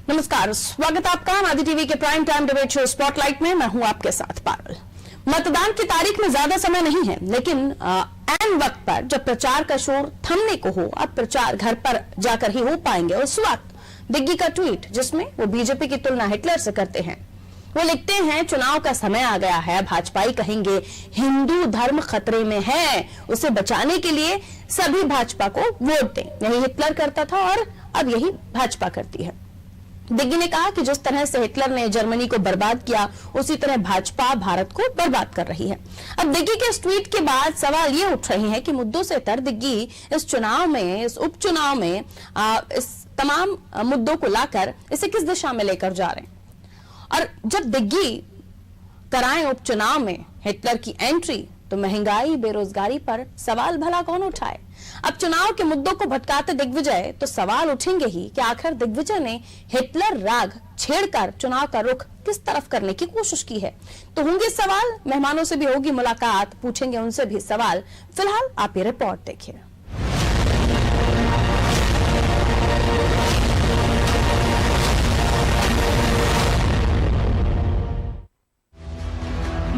नमस्कार, स्वागत आपका आदि टीवी के prime time debate show spotlight में। मैं हूं आपके साथ पारुल। मतदान की तारीख में ज्यादा समय नहीं है, लेकिन ऐन वक्त पर जब प्रचार का शोर थमने को हो, अब प्रचार घर पर जाकर ही हो पाएंगे। उस वक्त दिग्गी का ट्वीट, जिसमें वो बीजेपी की तुलना हिटलर से करते हैं। वो लिखते हैं, चुनाव का समय आ गया है, भाजपाई कहेंगे हिंदू धर्म खतरे में है, उसे बचाने के लिए सभी भाजपा को वोट दें। यही हिटलर करता था और अब यही भाजपा करती है। दिग्गी ने कहा कि जिस तरह से हिटलर ने जर्मनी को बर्बाद किया, उसी तरह भाजपा भारत को बर्बाद कर रही है। अब दिग्गी के इस ट्वीट के बाद सवाल ये उठ रहे हैं कि मुद्दों से तर दिग्गी इस चुनाव में, इस उपचुनाव में इस तमाम मुद्दों को लाकर इसे किस दिशा में लेकर जा रहे हैं। और जब दिग्गी कराएं उपचुनाव में हिटलर की एंट्री, तो महंगाई, बेरोजगारी पर सवाल भला कौन उठाए। अब चुनाव के मुद्दों को भटकाते दिग्विजय, तो सवाल उठेंगे ही कि आखिर दिग्विजय ने हिटलर राग छेड़कर चुनाव का रुख किस तरफ करने की कोशिश की है। तो होंगे सवाल, मेहमानों से भी होगी मुलाकात, पूछेंगे उनसे भी सवाल। फिलहाल आप ये रिपोर्ट देखिए।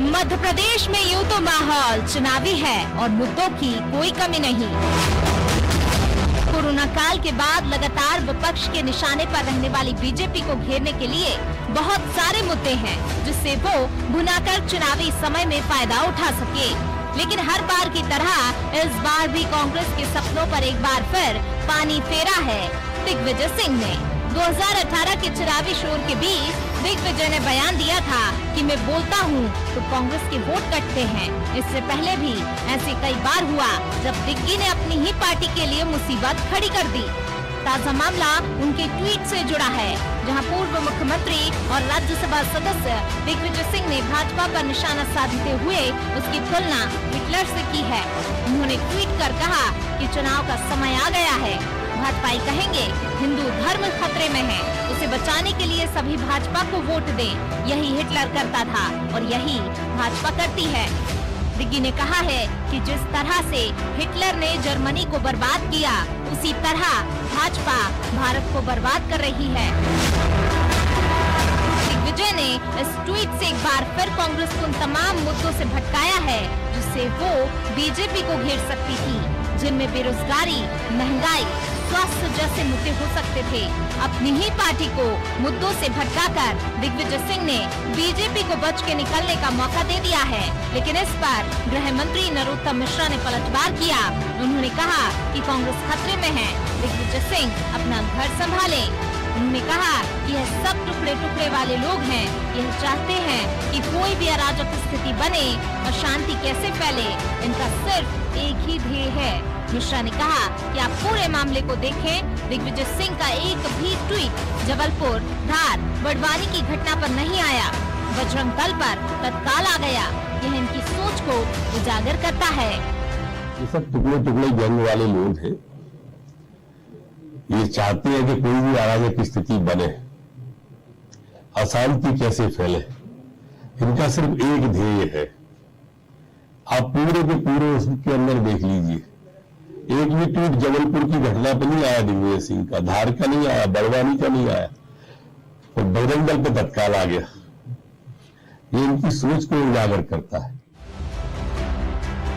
मध्य प्रदेश में यूं तो माहौल चुनावी है और मुद्दों की कोई कमी नहीं। कोरोना काल के बाद लगातार विपक्ष के निशाने पर रहने वाली बीजेपी को घेरने के लिए बहुत सारे मुद्दे हैं, जिससे वो भुनाकर चुनावी समय में फायदा उठा सके। लेकिन हर बार की तरह इस बार भी कांग्रेस के सपनों पर एक बार फिर पानी फेरा है दिग्विजय सिंह ने। 2018 के चुनावी शोर के बीच दिग्विजय ने बयान दिया था कि मैं बोलता हूं तो कांग्रेस के वोट कटते हैं। इससे पहले भी ऐसे कई बार हुआ जब दिग्गी ने अपनी ही पार्टी के लिए मुसीबत खड़ी कर दी। ताजा मामला उनके ट्वीट से जुड़ा है, जहां पूर्व मुख्यमंत्री और राज्यसभा सदस्य दिग्विजय सिंह ने भाजपा पर निशाना साधते हुए उसकी तुलना हिटलर से की है। उन्होंने ट्वीट कर कहा कि चुनाव का समय आ गया है, भाजपाई कहेंगे हिंदू धर्म खतरे में है, उसे बचाने के लिए सभी भाजपा को वोट दें। यही हिटलर करता था और यही भाजपा करती है। दिग्गी ने कहा है कि जिस तरह से हिटलर ने जर्मनी को बर्बाद किया, उसी तरह भाजपा भारत को बर्बाद कर रही है। दिग्विजय ने इस ट्वीट से एक बार फिर कांग्रेस को उन तमाम मुद्दों से भटकाया है जिससे वो बीजेपी को घेर सकती थी, जिनमें बेरोजगारी, महंगाई, स्वास्थ्य जैसे मुद्दे हो सकते थे। अपनी ही पार्टी को मुद्दों से भटकाकर दिग्विजय सिंह ने बीजेपी को बच के निकलने का मौका दे दिया है। लेकिन इस पर गृह मंत्री नरोत्तम मिश्रा ने पलटवार किया। उन्होंने कहा कि कांग्रेस खतरे में है, दिग्विजय सिंह अपना घर संभालें। उन्होंने कहा कि यह सब टुकड़े टुकड़े वाले लोग हैं, यह चाहते हैं कि कोई भी अराजक स्थिति बने और शांति कैसे फैले। इनका सिर्फ एक ही ध्येय है। मिश्रा ने कहा कि आप पूरे मामले को देखें, दिग्विजय सिंह का एक भी ट्वीट जबलपुर, धार, बड़वानी की घटना पर नहीं आया, बजरंग दल पर तत्काल आ गया। यह इनकी सोच को उजागर करता है। ये सब टुकड़े टुकड़े गैंग वाले लोग हैं। ये चाहते हैं कि कोई भी अराजक स्थिति बने, अशांति कैसे फैले। इनका सिर्फ एक ध्येय है। आप पूरे के पूरे उसके अंदर देख लीजिए, एक भी ट्वीट जबलपुर की घटना पर नहीं आया दिग्विजय सिंह का, धार का नहीं आया, बड़वानी का नहीं आया, और बजरंग दल पर तत्काल आ गया। ये इनकी सोच को उजागर करता है।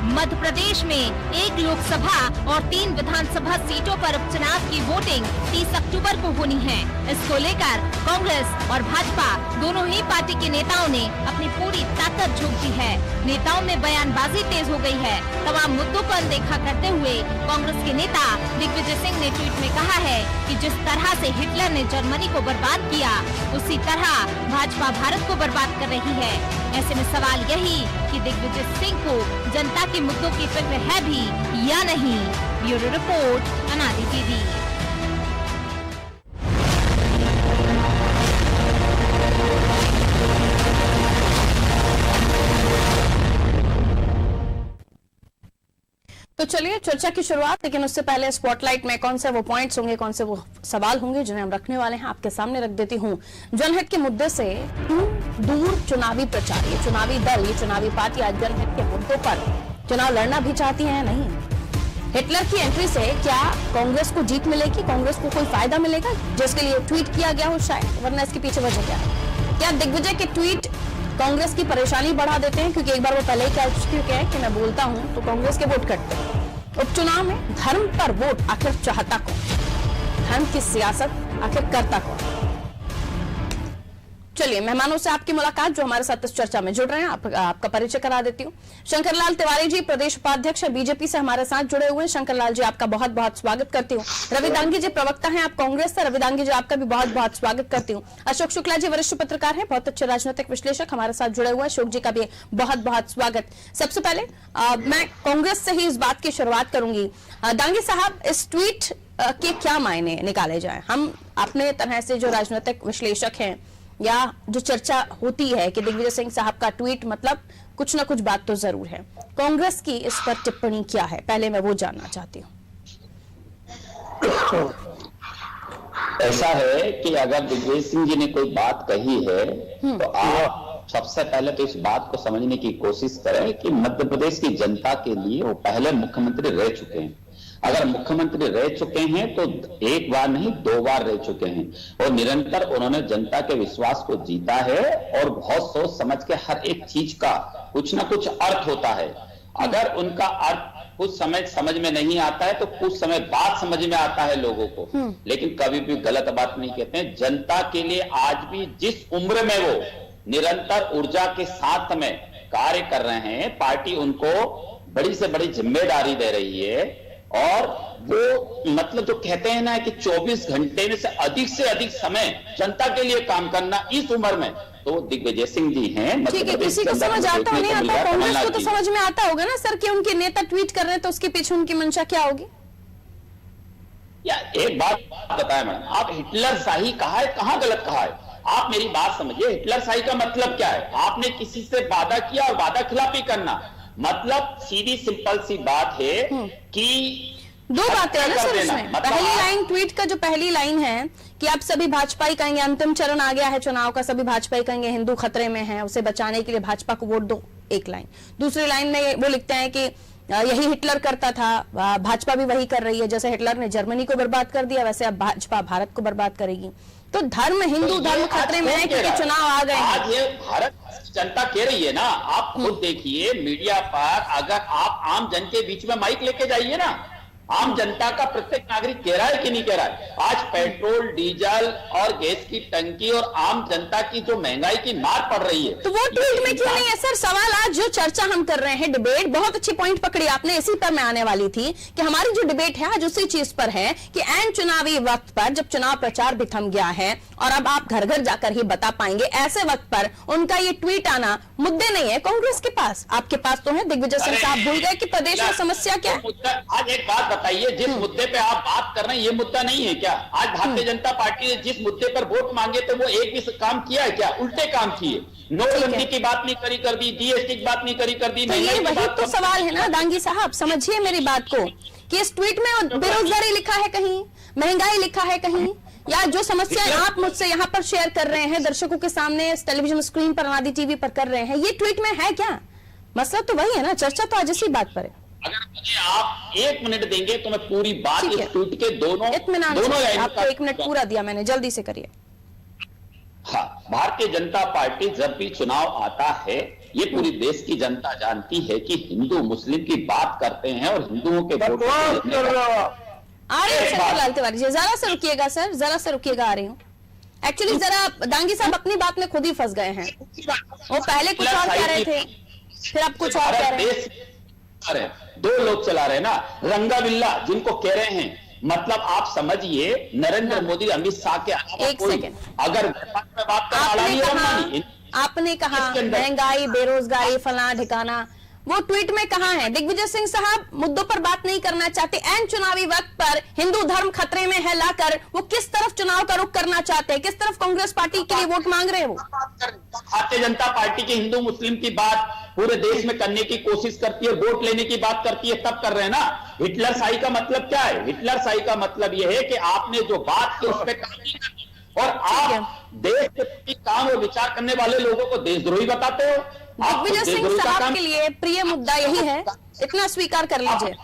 मध्य प्रदेश में 1 लोकसभा और 3 विधानसभा सीटों पर उपचुनाव की वोटिंग 30 अक्टूबर को होनी है। इसको लेकर कांग्रेस और भाजपा दोनों ही पार्टी के नेताओं ने अपनी पूरी ताकत झोंक दी है। नेताओं में बयानबाजी तेज हो गई है। तमाम मुद्दों को अनदेखा करते हुए कांग्रेस के नेता दिग्विजय सिंह ने ट्वीट में कहा है कि जिस तरह से हिटलर ने जर्मनी को बर्बाद किया, उसी तरह भाजपा भारत को बर्बाद कर रही है। ऐसे में सवाल यही कि दिग्विजय सिंह को जनता के मुद्दों की फिक्र है भी या नहीं। ब्यूरो रिपोर्ट, अनादि टीवी। तो चलिए चर्चा की शुरुआत, लेकिन उससे पहले स्पॉटलाइट में कौन से वो पॉइंट्स होंगे, कौन से वो सवाल होंगे जिन्हें हम रखने वाले हैं, आपके सामने रख देती हूं। जनहित के मुद्दे से दूर चुनावी प्रचार, ये चुनावी दल, ये चुनावी पार्टी आज जनहित के मुद्दों पर चुनाव लड़ना भी चाहती है, नहीं हिटलर की एंट्री से क्या कांग्रेस को जीत मिलेगी, कांग्रेस को कोई फायदा मिलेगा, जिसके लिए ट्वीट किया गया हो शायद, वरना इसके पीछे वजह क्या है? क्या दिग्विजय के ट्वीट कांग्रेस की परेशानी बढ़ा देते हैं? क्योंकि एक बार वो पहले ही कह चुके हैं कि मैं बोलता हूं तो कांग्रेस के वोट कटते हैं। उपचुनाव में धर्म पर वोट आखिर चाहता कौन? धर्म की सियासत आखिर करता कौन? चलिए मेहमानों से आपकी मुलाकात जो हमारे साथ इस चर्चा में जुड़ रहे हैं, आपका परिचय करा देती हूँ। शंकरलाल तिवारी जी प्रदेश उपाध्यक्ष बीजेपी से हमारे साथ जुड़े हुए हैं। शंकरलाल जी आपका बहुत बहुत स्वागत करती हूँ। रवि दांगी जी प्रवक्ता हैं आप कांग्रेस से, रवि दांगी जी आपका भी बहुत बहुत स्वागत करती हूँ। अशोक शुक्ला जी वरिष्ठ पत्रकार हैं, बहुत अच्छे राजनीतिक विश्लेषक हमारे साथ जुड़े हुए हैं, अशोक जी का भी बहुत बहुत स्वागत। सबसे पहले मैं कांग्रेस से ही इस बात की शुरुआत करूंगी। दांगी साहब, इस ट्वीट के क्या मायने निकाले जाए? हम अपने तरह से जो राजनीतिक विश्लेषक हैं या जो चर्चा होती है कि दिग्विजय सिंह साहब का ट्वीट मतलब कुछ ना कुछ बात तो जरूर है, कांग्रेस की इस पर टिप्पणी क्या है, पहले मैं वो जानना चाहती हूँ। ऐसा है कि अगर दिग्विजय सिंह जी ने कोई बात कही है तो आप सबसे पहले तो इस बात को समझने की कोशिश करें कि मध्य प्रदेश की जनता के लिए वो पहले मुख्यमंत्री रह चुके हैं। अगर मुख्यमंत्री रह चुके हैं तो एक बार नहीं 2 बार रह चुके हैं और निरंतर उन्होंने जनता के विश्वास को जीता है और बहुत सोच समझ के हर एक चीज का कुछ ना कुछ अर्थ होता है। अगर उनका अर्थ कुछ समय समझ में नहीं आता है तो कुछ समय बाद समझ में आता है लोगों को, लेकिन कभी भी गलत बात नहीं कहते हैं। जनता के लिए आज भी जिस उम्र में वो निरंतर ऊर्जा के साथ में कार्य कर रहे हैं, पार्टी उनको बड़ी से बड़ी जिम्मेदारी दे रही है और वो मतलब जो कहते हैं ना कि 24 घंटे में से अधिक समय जनता के लिए काम करना इस उम्र में, तो दिग्विजय सिंह जी हैं। ठीक है, किसी को समझ आता हो नहीं आता, कांग्रेस को तो समझ में आता होगा ना सर कि उनके नेता ट्वीट कर रहे हैं तो उसके पीछे उनकी मंशा क्या होगी? या एक बात बताएं मैडम, आप हिटलर शाही कहा है, कहां गलत कहा है? आप मेरी बात समझिए, हिटलर शाही का मतलब क्या है? आपने किसी से वादा किया और वादा खिलाफी करना, मतलब सीधी सिंपल सी बात है कि 2 बातें है ना सर इसमें। पहली लाइन ट्वीट का जो पहली लाइन है कि आप सभी भाजपाई कहेंगे अंतिम चरण आ गया है चुनाव का, सभी भाजपाई कहेंगे हिंदू खतरे में है, उसे बचाने के लिए भाजपा को वोट दो, एक लाइन। दूसरी लाइन में वो लिखते हैं कि यही हिटलर करता था, भाजपा भी वही कर रही है, जैसे हिटलर ने जर्मनी को बर्बाद कर दिया वैसे अब भाजपा भारत को बर्बाद करेगी। तो धर्म, हिंदू धर्म खतरे में है क्योंकि चुनाव आ गए। आज ये भारत जनता कह रही है ना, आप खुद देखिए मीडिया पर, अगर आप आम जन के बीच में माइक लेके जाइए ना, आम जनता का प्रत्येक नागरिक कह रहा है कि नहीं कह रहा है? आज पेट्रोल, डीजल और गैस की टंकी और आम जनता की जो महंगाई की मार पड़ रही है, तो वो ट्वीट में क्यों नहीं है सर? सवाल आज जो चर्चा हम कर रहे हैं, डिबेट, बहुत अच्छी पॉइंट पकड़ी आपने, इसी पर मैं आने वाली थी कि हमारी जो डिबेट है आज उसी चीज पर है कि एन चुनावी वक्त पर जब चुनाव प्रचार भी थम गया है और अब आप घर घर जाकर ही बता पाएंगे, ऐसे वक्त पर उनका ये ट्वीट आना मुद्दे नहीं है कांग्रेस के पास, आपके पास तो है। दिग्विजय सिंह साहब भूल गए कि प्रदेश में समस्या क्या है? आज एक बात बताइए, जिस मुद्दे पे आप बात कर रहे हैं ये मुद्दा नहीं है क्या? आज भारतीय जनता पार्टी ने जिस मुद्दे पर वोट मांगे थे वो एक भी काम किया है क्या? उल्टे काम किए, नोटबंदी की बात नहीं करी कर दी, जीएसटी की बात नहीं करी कर दी। तो ये वही तो सवाल है ना दांगी साहब, समझिए मेरी बात को कि इस ट्वीट में बेरोजगारी लिखा है कहीं, महंगाई लिखा है कहीं, या जो समस्याएं आप मुझसे यहाँ पर शेयर कर रहे हैं, दर्शकों के सामने टेलीविजन स्क्रीन पर, आदि टीवी पर कर रहे हैं, ये ट्वीट में है क्या? मसला तो वही है ना, चर्चा तो आज इसी बात पर है। अगर मुझे आप 1 मिनट देंगे तो मैं पूरी बात इस ट्वीट के दोनों आपको 1 मिनट पूरा दिया मैंने, जल्दी से करिए। हाँ, भारतीय जनता पार्टी जब भी चुनाव आता है, ये पूरी देश की जनता जानती है कि हिंदू मुस्लिम की बात करते हैं और हिंदुओं के वोट आ रही है। शंकरलाल तिवारी जी जरा से रुकिएगा सर, जरा से रुकिएगा, आ रही हूँ। एक्चुअली जरा दांगी साहब अपनी बात में खुद ही फंस गए हैं, वो पहले कुछ और कह रहे थे फिर आप कुछ और कह रहे हैं। 2 लोग चला रहे हैं ना, रंगा बिल्ला जिनको कह रहे हैं, मतलब आप समझिए नरेंद्र मोदी, अमित शाह के अलावा कोई अगर बात कर, आपने कहा महंगाई, बेरोजगारी, फलाना ठिकाना, वो ट्वीट में कहा है? दिग्विजय सिंह साहब मुद्दों पर बात नहीं करना चाहते, एन चुनावी वक्त पर हिंदू धर्म खतरे में है लाकर वो किस तरफ चुनाव का रुख करना चाहते हैं, किस तरफ कांग्रेस पार्टी के लिए वोट मांग रहे हैं? वो भारतीय जनता पार्टी की हिंदू मुस्लिम की बात पूरे देश में करने की कोशिश करती है, वोट लेने की बात करती है, तब कर रहे हैं ना। हिटलर शाही का मतलब क्या है? हिटलर शाही का मतलब यह है कि आपने जो बात की उस पर काम नहीं करती और आप देश के प्रति काम और विचार करने वाले लोगों को देशद्रोही बताते हो। दिग्विजय सिंह साहब के लिए प्रिय मुद्दा यही है, इतना स्वीकार कर लीजिए।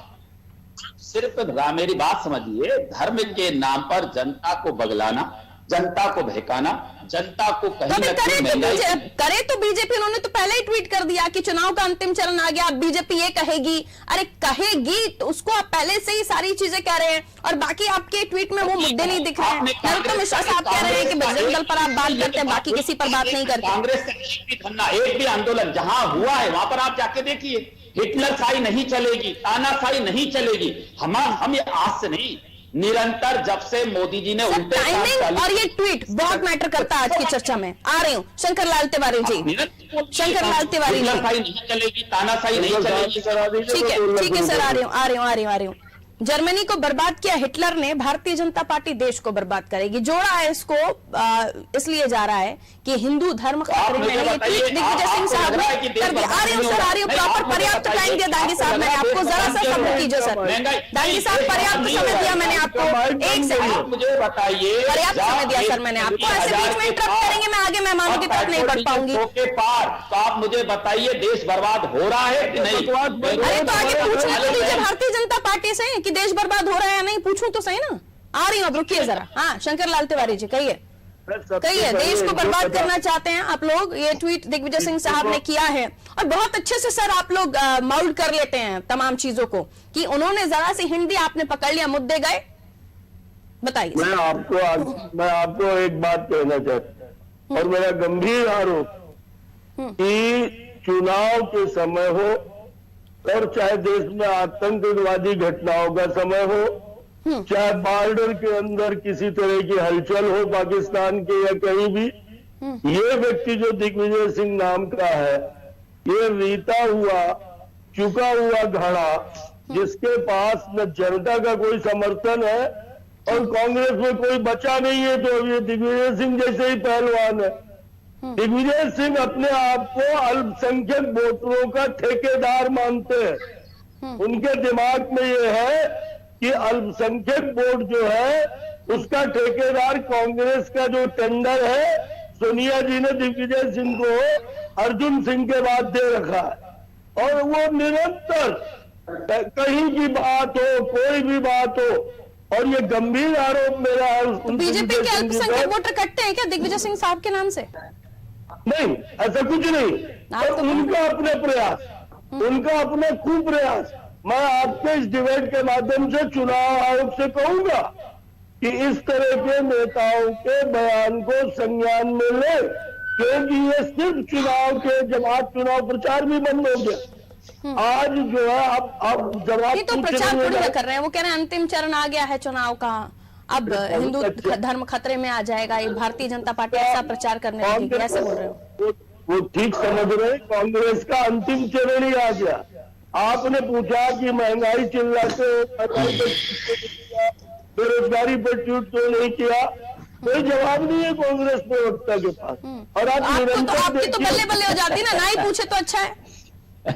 सिर्फ मेरी बात समझिए, धर्म के नाम पर जनता को बगलाना, जनता को बहकाना, जनता को कहीं न कहीं करे तो बीजेपी, उन्होंने तो पहले ही ट्वीट कर दिया कि चुनाव का अंतिम चरण आ गया, अब बीजेपी ये कहेगी। अरे कहेगी तो उसको आप पहले से ही सारी चीजें कह रहे हैं, और बाकी आपके ट्वीट में वो मुद्दे नहीं दिख रहे हैं। नरोत्तम मिश्रा साहब कह रहे हैं कि बजरंग दल पर आप बात करते हैं, बाकी किसी पर बात नहीं करते। कांग्रेस का एक भी आंदोलन जहां हुआ है वहां पर आप जाके देखिए, हिटलर शाही नहीं चलेगी, तानाशाही नहीं चलेगी। हम ये आज से नहीं, निरंतर जब से मोदी जी ने उल्टे टाइमिंग और ये ट्वीट बहुत मैटर करता है आज की चर्चा में। आ रही हूँ शंकर लाल तिवारी जी, शंकर लाल तिवारी जी। नहीं चलेगी, तानाशाही नहीं चलेगी। ठीक है सर, आ रही हूँ। जर्मनी को बर्बाद किया हिटलर ने, भारतीय जनता पार्टी देश को बर्बाद करेगी। जोड़ा है इसको इसलिए जा रहा है कि हिंदू धर्म खतरे में है। दिग्विजय सिंह साहब ने कर दिया। आ रही हूँ प्रॉपर पर्याप्त टाइम दिया दांगी साहब मैंने आपको, जरा सा समय कीजिए सर। दांगी साहब पर्याप्त समय दिया मैंने आपको, एक सेकंड मुझे बताइए, पर्याप्त समय दिया सर मैंने आपको। ऐसे बीच में इंटरप्ट करेंगे मैं आगे मेहमानों की तरफ नहीं बढ़ पाऊंगी। तो आप मुझे बताइए, देश बर्बाद हो रहा है कि नहीं? अरे तो आगे पूछने तो दीजिए भारतीय जनता पार्टी से कि देश बर्बाद हो रहा है या नहीं, पूछूं तो सही ना। आ रही हूं, अब रुकिए जरा। हाँ शंकर लाल तिवारी जी कहिए, देश को बर्बाद करना चाहते हैं आप लोग। ये ट्वीट दिग्विजय सिंह साहब ने किया है, और बहुत अच्छे से सर आप लोग माउल्ड कर लेते हैं तमाम चीजों को, कि उन्होंने जरा सी हिंदी आपने पकड़ लिया, मुद्दे गए। बताइए। मैं आपको एक बात कहना चाहता हूं, और मेरा गंभीर आरोप कि चुनाव के समय हो और चाहे देश में आतंकवादी घटनाओं का समय हो, चाहे बॉर्डर के अंदर किसी तरह की हलचल हो पाकिस्तान के या कहीं भी, ये व्यक्ति जो दिग्विजय सिंह नाम का है, ये रीता हुआ चुका हुआ घड़ा, जिसके पास न जनता का कोई समर्थन है और कांग्रेस में कोई बचा नहीं है, तो अब ये दिग्विजय सिंह जैसे ही पहलवान है। दिग्विजय सिंह अपने आप को अल्पसंख्यक वोटरों का ठेकेदार मानते हैं। उनके दिमाग में ये है कि अल्पसंख्यक वोट जो है उसका ठेकेदार कांग्रेस का जो टेंडर है, सोनिया जी ने दिग्विजय सिंह को अर्जुन सिंह के बाद दे रखा है, और वो निरंतर कहीं की बात हो, कोई भी बात हो, और ये गंभीर आरोप मेरा है। बीजेपी के अल्पसंख्यक वोटर कटते हैं क्या दिग्विजय सिंह साहब के नाम से? नहीं, ऐसा कुछ नहीं। और उनका अपने प्रयास, उनका अपना खूब प्रयास। मैं आपके इस डिबेट के माध्यम से चुनाव आयोग से कहूंगा कि इस तरह के नेताओं के बयान को संज्ञान में ले, क्योंकि ये सिर्फ चुनाव के जमात चुनाव प्रचार भी बंद हो गया। आज जो है आप जवाब तो प्रचार पूरा कर रहे हैं, वो कह रहे हैं अंतिम चरण आ गया है चुनाव का, अब हिंदू धर्म खतरे में आ जाएगा, ये भारतीय जनता पार्टी ऐसा प्रचार करने लगी, ऐसे बोल रहे हो? वो ठीक समझ रहे, कांग्रेस का अंतिम चरण ही आ गया। आपने पूछा कि महंगाई चिल्लाते बेरोजगारी पर ट्वीट क्यों नहीं किया, कोई जवाब नहीं है कांग्रेस प्रवक्ता के पास। और आप आपकी तो बल्ले बल्ले हो जाती ना ही पूछे तो अच्छा है।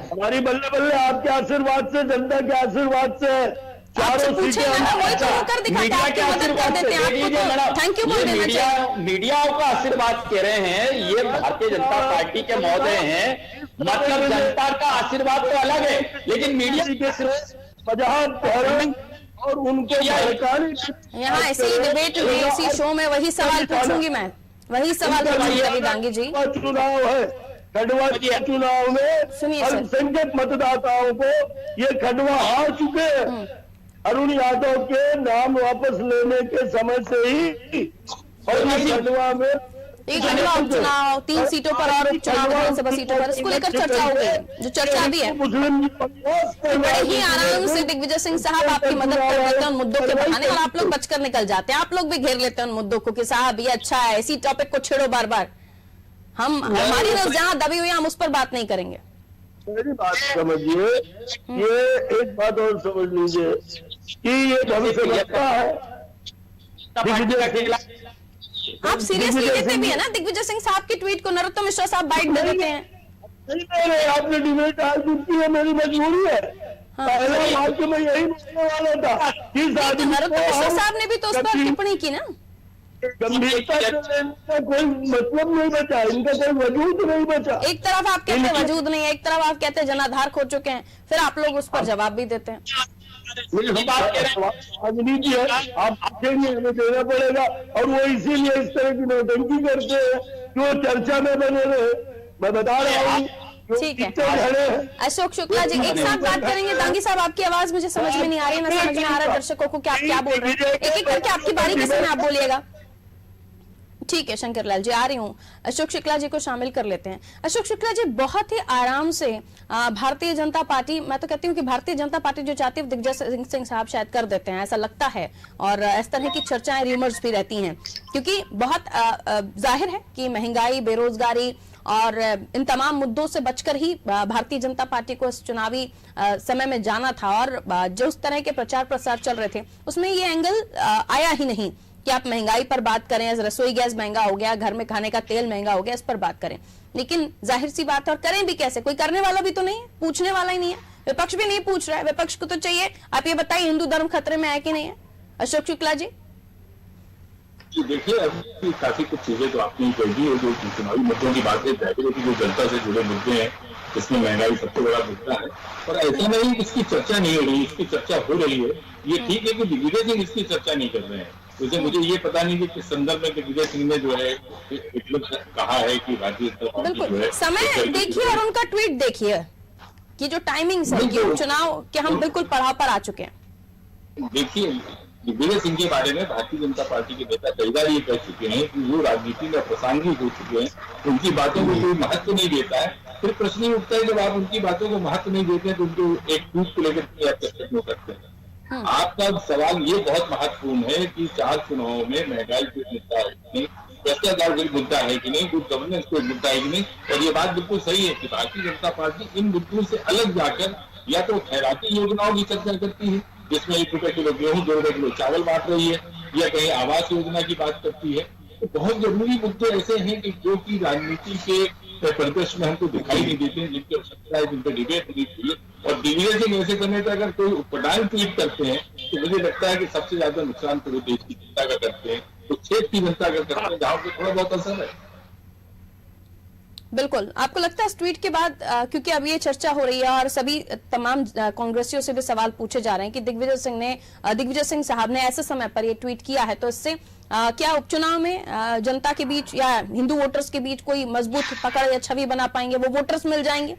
हमारी बल्ले बल्ले आपके आशीर्वाद से, जनता के आशीर्वाद से, चारों मीडिया का आशीर्वाद कह रहे हैं, ये भारतीय जनता पार्टी के महोदय हैं, मतलब जनता का आशीर्वाद तो अलग है, लेकिन मीडिया के सिर्फ और उनको यहाँ ऐसी डिबेट में, इसी शो में वही सवाल पूछूंगी मैं, वही सवाल पूछूंगी दांगी जी। चुनाव है, खंडवा चुनाव में अल्पसंख्यक मतदाताओं को ये खंडवा हार चुके हैं। अरुण यादव के नाम वापस लेने के समय से ही, और खंडवा में उपचुनाव 3 सीटों पर और उपचुनाव विधानसभा सीटों पर, इसको लेकर चर्चा हो गई, जो चर्चा भी है। बड़े ही आराम से दिग्विजय सिंह साहब आपकी मदद कर देते हैं उन मुद्दों के बहाने, और आप लोग बचकर निकल जाते हैं। आप लोग भी घेर लेते हैं उन मुद्दों को कि साहब ये अच्छा है, इसी टॉपिक को छेड़ो बार बार। हमारी नस जहां दबी हुई हम उस पर बात नहीं करेंगे। मेरी बात समझिए, ये एक बात और समझ लीजिए कि ये भविष्य लगता है। आप सीरियसली लेते भी है ना दिग्विजय सिंह साहब की ट्वीट को? नरोत्तम मिश्रा साहब बाइट दे देते हैं। नहीं, आपने डिबेट आयोजित की है, मेरी मजबूरी है। पहले बात मैं यही बोलने वाला था कि नरोत्तम मिश्रा साहब ने भी तो उस पर टिप्पणी की ना। गंभीरता का कोई मतलब नहीं बचा, इनका कोई वजूद नहीं बचा। एक तरफ आप कहते हैं वजूद नहीं है, एक तरफ आप कहते हैं जनाधार खो चुके हैं, फिर आप लोग उस पर जवाब भी देते हैं। राजनीति है, आप देखेंगे हमें देना पड़ेगा, और वो इसीलिए इस तरह की नौटंकी करते हैं कि वो चर्चा में बने रहे। मैं बता रहा हूँ। ठीक है, अशोक शुक्ला जी एक साथ बात करेंगे। दांगी साहब, आपकी आवाज मुझे समझ में नहीं आ रही, ना समझ में आ रहा है दर्शकों को कि आप क्या बोल रहे हैं। एक एक करके आपकी बारी किसी में आप बोलिएगा। ठीक है शंकर लाल जी, आ रही हूँ। अशोक शुक्ला जी को शामिल कर लेते हैं। अशोक शुक्ला जी, बहुत ही आराम से भारतीय जनता पार्टी, मैं तो कहती हूँ कि भारतीय जनता पार्टी जो चाहती है दिग्विजय सिंह साहब शायद कर देते हैं, ऐसा लगता है। और इस तरह की चर्चाएं, रूमर्स भी रहती हैं, क्योंकि बहुत जाहिर है कि महंगाई, बेरोजगारी और इन तमाम मुद्दों से बचकर ही भारतीय जनता पार्टी को इस चुनावी समय में जाना था। और जो उस तरह के प्रचार प्रसार चल रहे थे उसमें ये एंगल आया ही नहीं कि आप महंगाई पर बात करें, रसोई गैस महंगा हो गया, घर में खाने का तेल महंगा हो गया, इस पर बात करें। लेकिन जाहिर सी बात है, और करें भी कैसे, कोई करने वाला भी तो नहीं है, पूछने वाला ही नहीं है, विपक्ष भी नहीं पूछ रहा है। विपक्ष को तो चाहिए आप ये बताइए हिंदू धर्म खतरे में है कि नहीं है। अशोक शुक्ला जी देखिए, अभी काफी कुछ चीजें तो आपने कह दी, जो चुनावी मुद्दों की बात है, जो जनता से जुड़े मुद्दे हैं, इसमें महंगाई सबसे बड़ा मुद्दा है। और ऐसा नहीं कि इसकी चर्चा नहीं हो रही, इसकी चर्चा हो रही है। ये ठीक है कि दिग्विजय सिंह इसकी चर्चा नहीं कर रहे हैं। वैसे मुझे ये पता नहीं कि किस संदर्भ में दिग्विजय सिंह ने जो है कहा है कि भारतीय जनता पार्टी जो है, समय देखिए और उनका ट्वीट देखिए कि जो टाइमिंग है कि चुनाव के हम बिल्कुल पड़ाव पर आ चुके हैं। देखिए, दिग्विजय सिंह के बारे में भारतीय जनता पार्टी के नेता कई बार ये कह चुके हैं कि वो राजनीति में प्रासंगिक हो चुके हैं, उनकी बातों को कोई महत्व नहीं देता है। फिर प्रश्न ही उठता है, जब आप उनकी बातों को महत्व नहीं देते हैं तो उनको एक ट्वीट को लेकर आप चर्चा क्यों करते हैं। आपका सवाल ये बहुत महत्वपूर्ण है कि 4 चुनावों में महंगाई कोई मुद्दा है कि नहीं, भ्रष्टाचार कोई मुद्दा है कि नहीं, गुड गवर्नेंस कोई मुद्दा है कि नहीं। और ये बात बिल्कुल सही है कि भारतीय जनता पार्टी इन मुद्दों से अलग जाकर या तो खैराती योजनाओं की चर्चा करती है, जिसमें 1 रुपए किलो गेहूं, 2 रुपए किलो चावल बांट रही है, या कहीं आवास योजना की बात करती है। तो बहुत जरूरी मुद्दे ऐसे हैं कि जो कि राजनीति के परिदृश्य में हमको दिखाई नहीं देते, जिनकी आवश्यकता है, जिन पर डिबेट होनी चाहिए। और दिग्विजय सिंह ऐसे समय पर अगर कोई उपडान ट्वीट करते हैं तो मुझे लगता है कि सबसे ज्यादा नुकसान तो वो देश की जनता का करते हैं, तो क्षेत्र की जनता का करते हैं, जहां पे थोड़ा बहुत असर है। बिल्कुल, आपको लगता है इस ट्वीट के बाद, क्योंकि अब ये चर्चा हो रही है और सभी तमाम कांग्रेसियों से भी सवाल पूछे जा रहे हैं कि दिग्विजय सिंह साहब ने ऐसे समय पर ये ट्वीट किया है, तो इससे क्या उपचुनाव में जनता के बीच या हिंदू वोटर्स के बीच कोई मजबूत पकड़ या छवि बना पाएंगे, वो वोटर्स मिल जाएंगे?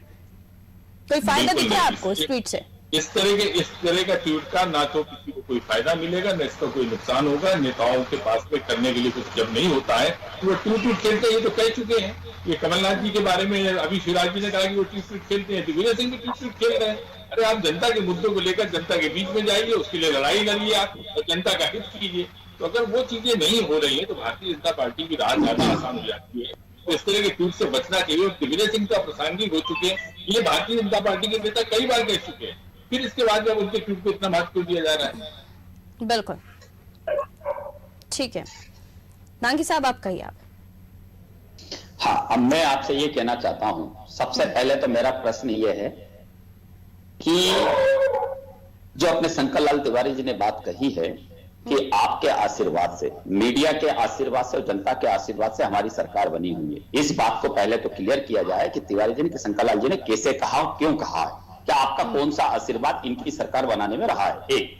कोई फायदा दिख रहा है आपको इस ट्वीट से? इस तरह का ट्वीट का ना तो किसी को कोई फायदा मिलेगा, न इसका कोई नुकसान होगा। नेताओं के पास में करने के लिए कुछ जब नहीं होता है तो वो ट्वीट खेलते हैं। ये तो कह चुके हैं, ये कमलनाथ जी के बारे में अभी शिवराज जी ने कहा कि वो ट्वीट खेलते हैं, दिग्विजय सिंह भी ट्वीट खेल रहे हैं। अरे आप जनता के मुद्दों को लेकर जनता के बीच में जाइए, उसके लिए लड़ाई लड़िए आप, और जनता का हित कीजिए। तो अगर वो चीजें नहीं हो रही है तो भारतीय जनता पार्टी की राह ज्यादा आसान हो जाती है। तो इस तरह के ट्वीट से बचना चाहिए। और दिग्विजय सिंह तो प्रासंगिक हो चुके हैं, ये भारतीय जनता पार्टी के नेता कई बार कह चुके हैं, फिर इसके बाद जब उनके ट्वीट को इतना महत्व दिया जा रहा है। बिल्कुल ठीक है, नांगी साहब आप कहिए। आप हाँ, अब मैं आपसे ये कहना चाहता हूं, सबसे पहले तो मेरा प्रश्न ये है कि जो अपने शंकर लाल तिवारी जी ने बात कही है कि आपके आशीर्वाद से, मीडिया के आशीर्वाद से और जनता के आशीर्वाद से हमारी सरकार बनी हुई है, इस बात को पहले तो क्लियर किया जाए कि तिवारी जी ने, शंकर लाल जी ने कैसे कहा, क्यों कहा है, क्या आपका कौन सा आशीर्वाद इनकी सरकार बनाने में रहा है। एक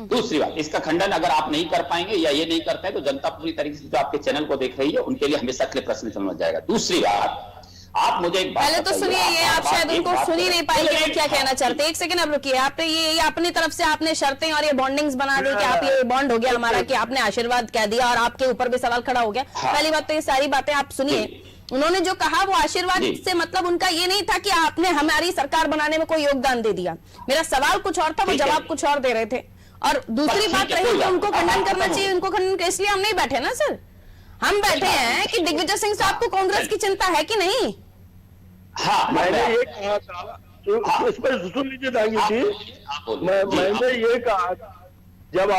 दूसरी बात, इसका खंडन अगर आप नहीं कर पाएंगे या ये नहीं करते हैं तो जनता पूरी तरीके से जो आपके चैनल को देख रही है उनके लिए हमेशा के लिए प्रश्न समझ जाएगा। दूसरी बात, आप मुझे एक बात पहले तो सुनिए, ये आप शायद उनको सुन ही नहीं पाएंगे वो क्या कहना चाहते हैं। एक सेकंड आप रुकिए, आपने ये अपनी तरफ से आपने शर्तें और ये बॉन्डिंग्स बना दी कि आप ये बॉन्ड हो गया हमारा कि आपने आशीर्वाद कह दिया और आपके ऊपर भी सवाल खड़ा हो गया। पहली बात तो ये सारी बातें आप सुनिए, उन्होंने जो कहा वो आशीर्वाद से मतलब उनका ये नहीं था कि आपने हमारी सरकार बनाने में कोई योगदान दे दिया। मेरा सवाल कुछ और था, वो जवाब कुछ और दे रहे थे। और दूसरी बात रही कि उनको खंडन करना चाहिए, उनको खंडन, इसलिए हम नहीं बैठे ना सर, हम बैठे हैं कि दिग्विजय सिंह साहब को कांग्रेस की चिंता है कि नहीं। हाँ, मैंने ये कहा था, इस पर सुन लीजिए दांगी जी, मैंने ये कहा जब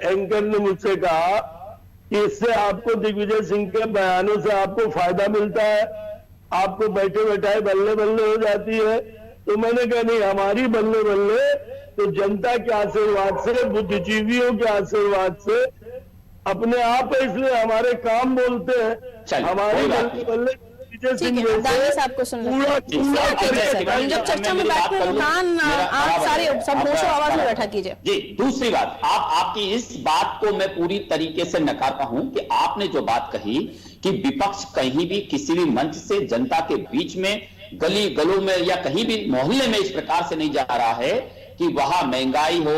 एंकर ने मुझसे कहा कि इससे आपको दिग्विजय सिंह के बयानों से आपको फायदा मिलता है, आपको बैठे बैठाए बल्ले बल्ले हो जाती है, तो मैंने कहा नहीं, हमारी बल्ले बल्ले तो जनता के आशीर्वाद से, बुद्धिजीवियों के आशीर्वाद से अपने आप है, इसलिए हमारे काम बोलते हैं। हमारी बल्ले बल्ले ठीक है, दांगी साहब को सुन लो। हम जब चर्चा में बैठे हैं कान आप सारे सब होशो आवाज में बैठा कीजिए। जी, दूसरी बात, आपकी इस बात को मैं पूरी तरीके से नकारता हूं कि आपने जो बात कही कि विपक्ष कहीं भी किसी भी मंच से जनता के बीच में गली गलों में या कहीं भी मोहल्ले में इस प्रकार से नहीं जा रहा है कि वहां महंगाई हो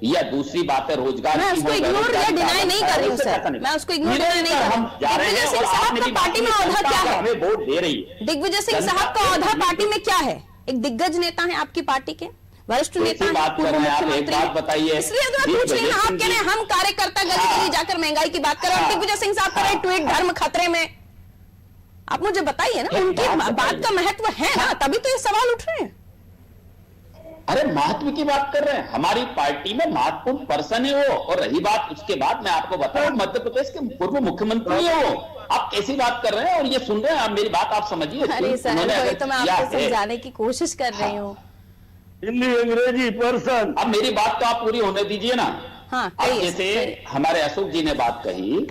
या दूसरी बात है रोजगार। मैं उसको इग्नोर या डिनाई नहीं कर रही हूँ सर, मैं उसको इग्नोर डिनाई नहीं कर रही। दिग्विजय सिंह साहब का पार्टी में औहदा क्या है? हमें वोट दे रही है। दिग्विजय सिंह साहब का औहदा पार्टी में क्या है? एक दिग्गज नेता है आपकी पार्टी के, वरिष्ठ नेता है, पूर्व मुख्यमंत्री है। बताइए, इसलिए तो मैं पूछ रही हूँ, आप कह रहे हैं हम कार्यकर्ता गली गली जाकर महंगाई की बात करें और दिग्विजय सिंह साहब कर रहे ट्वीट धर्म खतरे में। आप मुझे बताइए ना, उनकी बात का महत्व है ना, तभी तो ये सवाल उठ रहे हैं। अरे महत्व की बात कर रहे हैं, हमारी पार्टी में महत्वपूर्ण पर्सन है वो। और रही बात उसके बाद मैं आपको बताऊं, मध्य प्रदेश के पूर्व मुख्यमंत्री है वो। आप कैसी बात कर रहे हैं और ये सुन रहे हैं? आप मेरी बात आप समझिए। अरे सर, वही तो मैं आपको समझाने की कोशिश कर रही हूँ। हिंदी अंग्रेजी पर्सन। अब मेरी बात तो आप पूरी होने दीजिए ना। हाँ, अब जैसे हमारे अशोक जी ने बात कही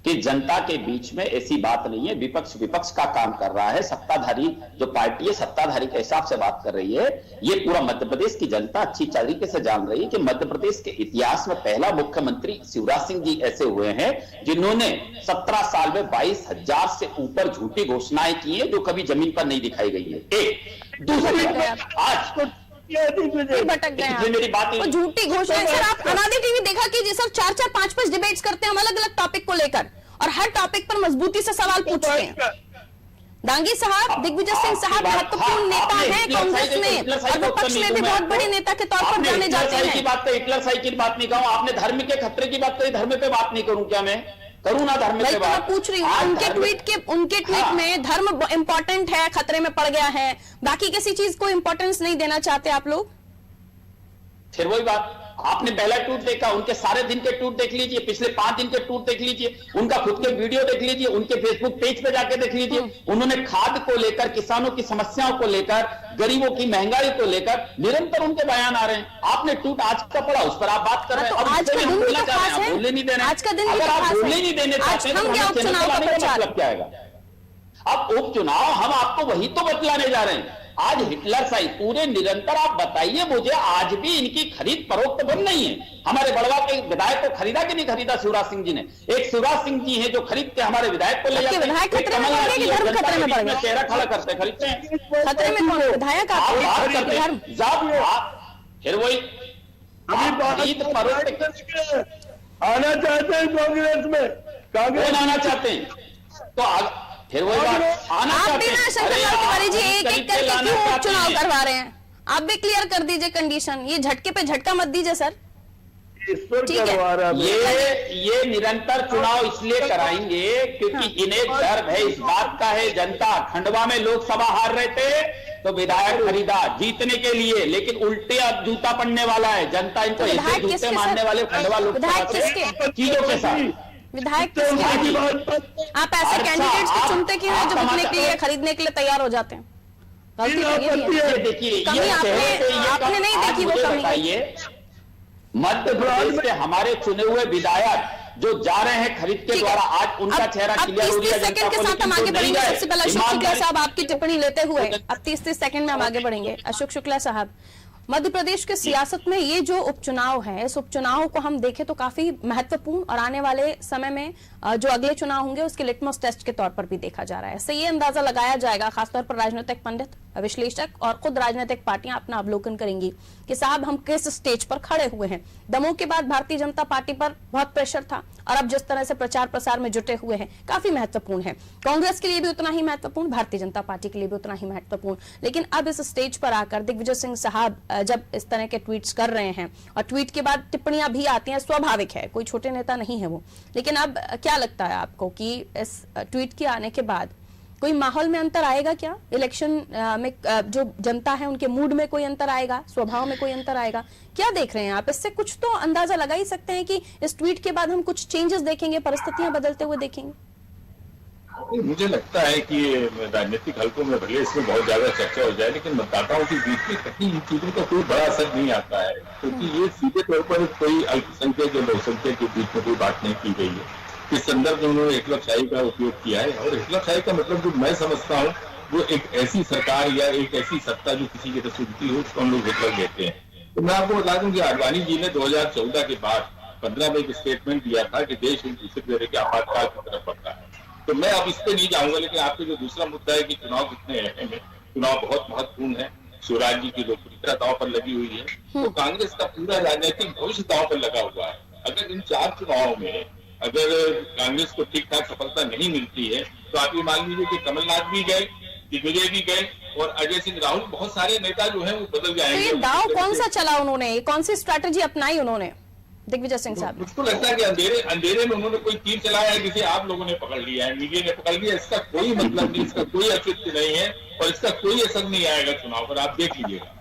कि जनता के बीच में ऐसी बात नहीं है, विपक्ष का काम कर रहा है, सत्ताधारी जो पार्टी है सत्ताधारी के हिसाब से बात कर रही है। ये पूरा मध्य प्रदेश की जनता अच्छी तरीके से जान रही है कि मध्य प्रदेश के इतिहास में पहला मुख्यमंत्री शिवराज सिंह जी ऐसे हुए हैं जिन्होंने 17 साल में 22,000 से ऊपर झूठी घोषणाएं की है जो कभी जमीन पर नहीं दिखाई गई है। एक दूसरी आज भटक गए मेरी बात, वो झूठी घोषणा। सर आप अनादि टीवी देखा कीजिए सर, 4-4, 5-5 डिबेट्स करते हैं हम अलग अलग टॉपिक को लेकर और हर टॉपिक पर मजबूती से सवाल पूछते हैं। दांगी साहब, दिग्विजय सिंह साहब महत्वपूर्ण नेता हैं कांग्रेस में और विपक्ष में भी बहुत बड़े नेता के तौर पर जाने जाते हैं। हिटलर साई की बात नहीं कहूं, आपने धर्म के खतरे की बात करी, धर्म पे बात नहीं करूं क्या मैं? करूं ना धर्म पे बात? मैं पूछ रही हूँ, उनके ट्वीट में धर्म इंपॉर्टेंट है, खतरे में पड़ गया है, बाकी किसी चीज को इंपॉर्टेंस नहीं देना चाहते आप लोग? फिर वही बात, आपने पहला ट्वीट देखा, उनके सारे दिन के ट्वीट देख लीजिए, पिछले 5 दिन के ट्वीट देख लीजिए, उनका खुद के वीडियो देख लीजिए, उनके फेसबुक पेज पे जाके देख लीजिए। उन्होंने खाद को लेकर, किसानों की समस्याओं को लेकर, गरीबों की महंगाई को लेकर निरंतर उनके बयान आ रहे हैं। आपने ट्वीट आज का पढ़ा, उस पर आप बात कर रहे हैं। आज का दिन भी तो खास है, बोलने नहीं देना, आज का दिन भी अगर तो आप खास बोलने है। नहीं देने चाहते हैं तो उपचुनाव का मतलब क्या आएगा? अब उपचुनाव हम आपको वही तो बतलाने जा रहे हैं। आज हिटलर साई पूरे निरंतर, आप बताइए मुझे, आज भी इनकी खरीद फरोख्त बंद नहीं है। हमारे बड़वा के विधायक को खरीदा कि नहीं खरीदा शिवराज सिंह जी ने? एक शिवराज सिंह जी हैं जो खरीद के हमारे विधायक को ले जाते हैं, चेहरा खड़ा करते खरीदते हैं। खतरे में कौन? विधायक फिर वही खरीद फरोख्त आना चाहते हैं कांग्रेस में, कांग्रेस आना चाहते हैं तो फिर वही बात, आना आप भी ना शंकरलाल तिवारी जी एक एक करके क्यों चुनाव करवा रहे हैं? आप भी क्लियर कर दीजिए कंडीशन, ये झटके पे झटका मत दीजिए सर। ठीक है, ये निरंतर चुनाव इसलिए कराएंगे क्योंकि इन्हें डर है इस बात का है। जनता खंडवा में लोकसभा हार रहे थे तो विधायक खरीदा जीतने के लिए, लेकिन उल्टे अब जूता पड़ने वाला है। जनता इनको ऐसे जूते मारने वाले खंडवा लोकसभा चीजों के साथ। विधायक आप ऐसे कैंडिडेट्स को चुनते क्यों हैं जो बिकने के लिए, खरीदने के लिए तैयार हो जाते हैं? देखिए, आपने नहीं देखी वो कमी? मध्य प्रदेश के हमारे चुने हुए विधायक जो जा रहे हैं खरीद के द्वारा, आज उनका चेहरा क्लियर हो गया। 30 सेकंड के साथ हम आगे बढ़ेंगे। सबसे पहले अशोक शुक्ला साहब आपकी टिप्पणी लेते हुए अब 30 सेकंड में हम आगे बढ़ेंगे। अशोक शुक्ला साहब, मध्य प्रदेश के सियासत में ये जो उपचुनाव है, इस उपचुनाव को हम देखें तो काफी महत्वपूर्ण और आने वाले समय में जो अगले चुनाव होंगे उसके लिटमस टेस्ट के तौर पर भी देखा जा रहा है। इससे ये अंदाजा लगाया जाएगा, खासतौर पर राजनीतिक पंडित, विश्लेषक और खुद राजनीतिक पार्टियां अपना अवलोकन करेंगी कि साहब हम किस स्टेज पर खड़े हुए हैं। दमोह के बाद भारतीय जनता पार्टी पर बहुत प्रेशर था और अब जिस तरह से प्रचार प्रसार में जुटे हुए हैं काफी महत्वपूर्ण है। कांग्रेस के लिए भी उतना ही महत्वपूर्ण, भारतीय जनता पार्टी के लिए भी उतना ही महत्वपूर्ण। लेकिन अब इस स्टेज पर आकर दिग्विजय सिंह साहब जब इस तरह के ट्वीट्स कर रहे हैं और ट्वीट के बाद टिप्पणियां भी आती हैं, स्वाभाविक है, कोई छोटे नेता नहीं है वो। लेकिन अब क्या लगता है आपको कि इस ट्वीट के आने के बाद कोई माहौल में अंतर आएगा क्या? इलेक्शन में जो जनता है उनके मूड में कोई अंतर आएगा, स्वभाव में कोई अंतर आएगा? क्या देख रहे हैं आप? इससे कुछ तो अंदाजा लगा ही सकते हैं कि इस ट्वीट के बाद हम कुछ चेंजेस देखेंगे, परिस्थितियां बदलते हुए देखेंगे। मुझे लगता है कि राजनीतिक हलकों में भले इसमें बहुत ज्यादा चर्चा हो जाए, लेकिन मतदाताओं के बीच में कहीं इन चीजों का कोई बड़ा असर नहीं आता है, क्योंकि ये सीधे तौर पर कोई अल्पसंख्यक या बहुसंख्यक के बीच में कोई बात नहीं की गई है। इस संदर्भ में उन्होंने हिटलरशाही का उपयोग किया है। और हिटलरशाही का मतलब जो मैं समझता हूँ वो एक ऐसी सरकार या एक ऐसी सत्ता जो किसी की रसूखती हो, उसको हम लोग हिटलर कहते हैं। तो मैं आपको बता दूं कि आडवाणी जी ने 2014 के बाद 15 में एक स्टेटमेंट दिया था कि देश एक दूसरे तरह के आपातकाल की तरफ बढ़ता है। तो मैं अब इस पे नहीं जाऊंगा, लेकिन आपके जो दूसरा मुद्दा है कि चुनाव कितने अहम है, चुनाव बहुत महत्वपूर्ण है, शिवराज जी की लोकप्रियता दांव पर लगी हुई है, तो कांग्रेस का पूरा राजनीतिक भविष्य दांव पर लगा हुआ है। अगर इन 4 चुनावों में अगर कांग्रेस को ठीक ठाक सफलता नहीं मिलती है तो आप ये मान लीजिए कि कमलनाथ भी गए, दिग्विजय भी गए और अजय सिंह राहुल, बहुत सारे नेता जो हैं वो बदल जाएंगे। तो ये दांव कौन सा चला उन्होंने, कौन सी स्ट्रैटेजी अपनाई उन्होंने दिग्विजय सिंह साहब? मुझको लगता है कि अंधेरे में उन्होंने कोई तीर चलाया है, जिसे आप लोगों ने पकड़ लिया है, मीडिया ने पकड़ लिया। इसका कोई मतलब नहीं, इसका कोई औचित्य नहीं है और इसका कोई असर नहीं आएगा चुनाव पर, आप देख लीजिएगा।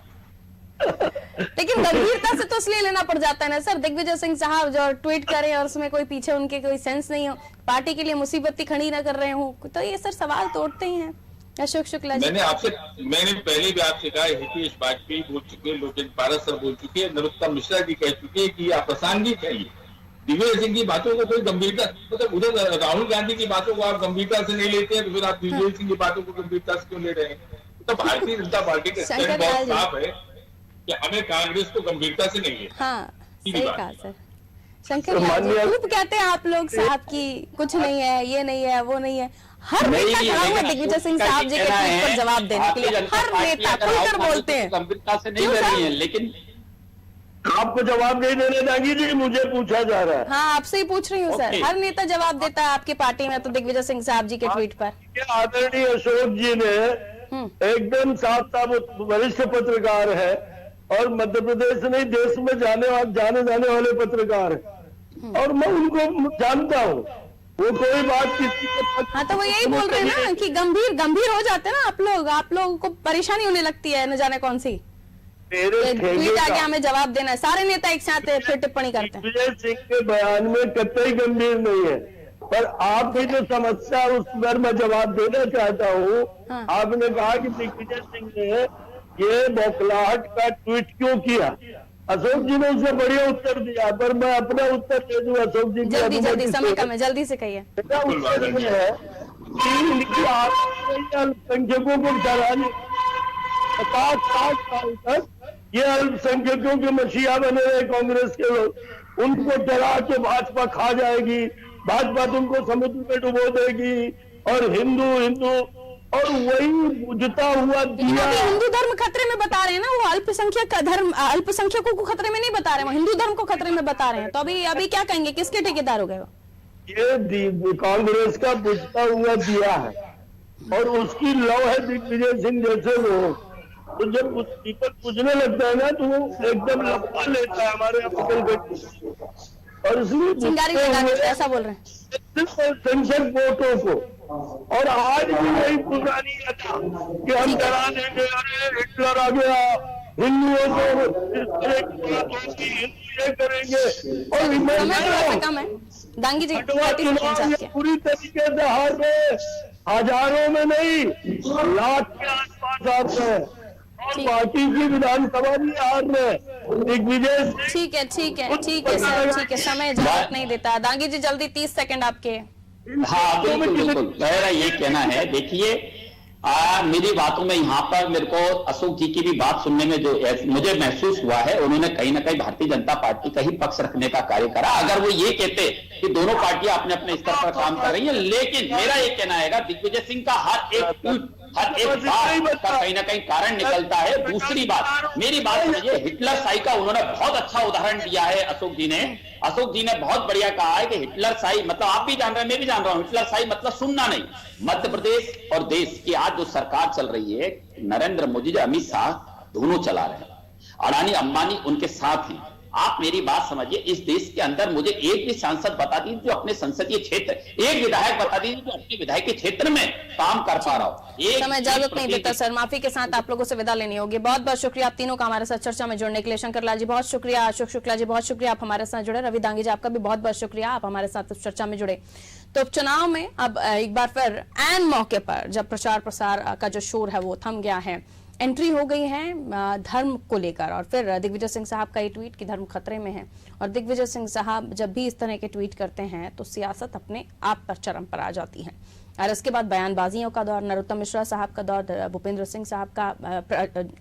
लेकिन गंभीरता से तो इसलिए लेना पड़ जाता है ना सर, दिग्विजय सिंह साहब जो ट्वीट करें और उसमें कोई पीछे उनके कोई सेंस नहीं हो, पार्टी के लिए मुसीबत खड़ी ना कर रहे हो, तो ये सर सवाल तोड़ते ही हैं। अशोक शुक्ला जी, मैंने पहले भी आपसे कहा, हितेश वाजपेयी बोल चुके, लोकेश पारस सर बोल चुके, नरोत्तम मिश्रा जी कह चुके कि आप अप्रासंगिक है। दिग्विजय सिंह की बातों को कोई गंभीरता, मतलब उधर राहुल गांधी की बातों को आप गंभीरता से नहीं लेते हैं, तो फिर आप दिग्विजय सिंह की बातों को गंभीरता से क्यों ले रहे हैं? तो भारतीय जनता पार्टी का स्टैंड बहुत साफ है कि हमें कांग्रेस को गंभीरता से नहीं लेना। हाँ, सही कहा सर। शंकर खूब कहते हैं आप लोग साहब की कुछ नहीं है, ये नहीं है, वो नहीं है। हर नेता खड़ा हुआ दिग्विजय सिंह साहब जी के ट्वीट पर जवाब देने के लिए, हर नेता खुलकर बोलते हैं। गंभीरता से नहीं ले रही है, लेकिन आपको जवाब नहीं देने देंगी जी, मुझे पूछा जा रहा है। हाँ, आपसे ही पूछ रही हूँ सर। हर नेता जवाब देता है आपकी पार्टी में, तो दिग्विजय सिंह साहब जी के ट्वीट पर। आदरणीय अशोक जी ने एकदम साफ वरिष्ठ पत्रकार है और मध्य प्रदेश नहीं देश में जाने वाले पत्रकार है और मैं उनको जानता हूँ, वो कोई बात किसी को। हाँ, तो वो यही बोल रहे हैं ना कि गंभीर हो जाते हैं ना आप लोगों को परेशानी होने लगती है, न जाने कौन सी ट्वीट आके हमें जवाब देना है। सारे नेता एक साथ फिर टिप्पणी करते हैं। दिग्विजय सिंह के बयान में कतई गंभीर नहीं है, पर आपकी जो समस्या उस पर मैं जवाब देना चाहता हूँ। हाँ। आपने कहा कि दिग्विजय सिंह ने ये बौखलाहट का ट्वीट क्यों किया। अशोक जी ने उसे बढ़िया उत्तर दिया, पर मैं अपना उत्तर दे दूं अशोक जी। जल्दी समय कम है, जल्दी से कहिए। मेरा उत्तर ये है कि अल्पसंख्यकों को डराने 50-60 साल तक ये अल्पसंख्यकों के मसीहा बने रहे कांग्रेस के लोग, उनको डरा के भाजपा खा जाएगी, भाजपा तुमको समुद्र में डुबो देगी और हिंदू और वही बुझता हुआ दिया। हिंदू धर्म खतरे में बता रहे हैं ना, वो अल्पसंख्यक धर्म अल्पसंख्यकों को खतरे में नहीं बता रहे, वो हिंदू धर्म को खतरे में बता रहे हैं। तो अभी क्या कहेंगे, किसके ठेकेदार हो गए? ये कांग्रेस का बुझता हुआ दिया है और उसकी लौ है दिग्विजय सिंह जैसे लोग। तो जब उस दीपक बुझने लगता है ना तो वो एकदम लपा लेता है हमारे और इसलिए चिंगारी ऐसा बोल रहे हैं संसद वोटों को। और आज भी वही पुरानी था कि हम डरा देंगे, अरे हिटलर आ गया, हिंदुओं को ये करेंगे। और कम है दांगी जी, पूरी तरीके से हार रहे, हजारों में नहीं लाख के आसपास आते हैं और पार्टी की विधानसभा भी हार रहे दिग्विजय। ठीक है सर, ठीक है, समय जरूरत नहीं देता। दांगी जी जल्दी 30 सेकंड आपके। हाँ बिल्कुल, मेरा ये कहना है, देखिए मेरी बातों में यहाँ पर मेरे को अशोक जी की भी बात सुनने में जो मुझे महसूस हुआ है, उन्होंने कहीं ना कहीं भारतीय जनता पार्टी का ही पक्ष रखने का कार्य करा। अगर वो ये कहते कि दोनों पार्टियां अपने अपने स्तर पर काम कर रही हैं, लेकिन मेरा ये कहना है दिग्विजय सिंह का हर एक ट्वीट, हर एक बात का कहीं ना कहीं कारण निकलता है। दूसरी बात, मेरी बात समझिए, हिटलर शाही का उन्होंने बहुत अच्छा उदाहरण दिया है अशोक जी ने बहुत बढ़िया कहा है कि हिटलर शाही मतलब आप भी जान रहे हैं, मैं भी जान रहा हूं, हिटलर शाही मतलब सुनना नहीं। मध्य प्रदेश और देश की आज जो सरकार चल रही है, नरेंद्र मोदी जी, अमित शाह दोनों चला रहे हैं, अडानी अंबानी उनके साथ हैं। आप मेरी बात समझिए, इस देश के अंदर मुझे एक भी सांसद बता दीजिए जो अपने संसदीय क्षेत्र, एक विधायक बता दीजिए जो अपने विधायक क्षेत्र में काम कर पा रहा हो। समय इजाजत नहीं देता सर, माफी के साथ आप लोगों से विदा लेनी होगी। बहुत बहुत शुक्रिया आप तीनों का हमारे साथ चर्चा में जुड़ने के लिए। शंकर लाल जी बहुत शुक्रिया, अशोक शुक्ला जी बहुत शुक्रिया, आप हमारे साथ जुड़े। रवि दांगी जी आपका भी बहुत बहुत शुक्रिया, आप हमारे साथ इस चर्चा में जुड़े। तो चुनाव में अब एक बार फिर ऐन मौके पर जब प्रचार प्रसार का जो शोर है वो थम गया है, एंट्री हो गई है धर्म को लेकर। और फिर दिग्विजय सिंह साहब का ये ट्वीट कि धर्म खतरे में है। और दिग्विजय सिंह साहब जब भी इस तरह के ट्वीट करते हैं तो सियासत अपने आप पर चरम पर आ जाती है। और इसके बाद बयानबाजियों का दौर, नरोत्तम मिश्रा साहब का दौर, भूपेंद्र सिंह साहब का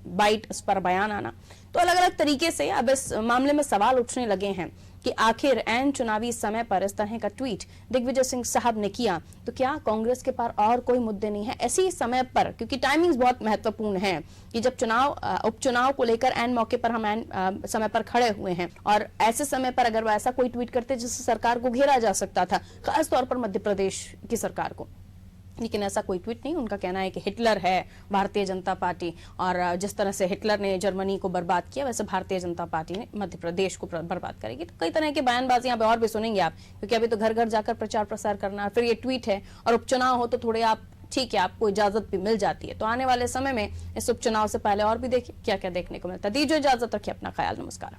बाइट, इस पर बयान आना, तो अलग अलग तरीके से अब इस मामले में सवाल उठने लगे हैं कि आखिर ऐन चुनावी समय पर इस तरह का ट्वीट दिग्विजय सिंह साहब ने किया तो क्या कांग्रेस के पास और कोई मुद्दे नहीं है ऐसी समय पर, क्योंकि टाइमिंग्स बहुत महत्वपूर्ण है कि जब उपचुनाव को लेकर ऐन मौके पर हम ऐन समय पर खड़े हुए हैं और ऐसे समय पर अगर वो ऐसा कोई ट्वीट करते जिससे सरकार को घेरा जा सकता था, खासतौर पर मध्य प्रदेश की सरकार को। लेकिन ऐसा कोई ट्वीट नहीं। उनका कहना है कि हिटलर है भारतीय जनता पार्टी, और जिस तरह से हिटलर ने जर्मनी को बर्बाद किया वैसे भारतीय जनता पार्टी ने मध्य प्रदेश को बर्बाद करेगी। तो कई तरह की बयानबाजी यहाँ पे और भी सुनेंगे आप, क्योंकि अभी तो घर घर जाकर प्रचार प्रसार करना, फिर ये ट्वीट है और उपचुनाव हो तो थोड़े आप ठीक है आपको इजाजत भी मिल जाती है। तो आने वाले समय में इस उपचुनाव से पहले और भी देखिए क्या क्या देखने को मिलता है। दीजिए इजाजत, रखिए अपना ख्याल, नमस्कार।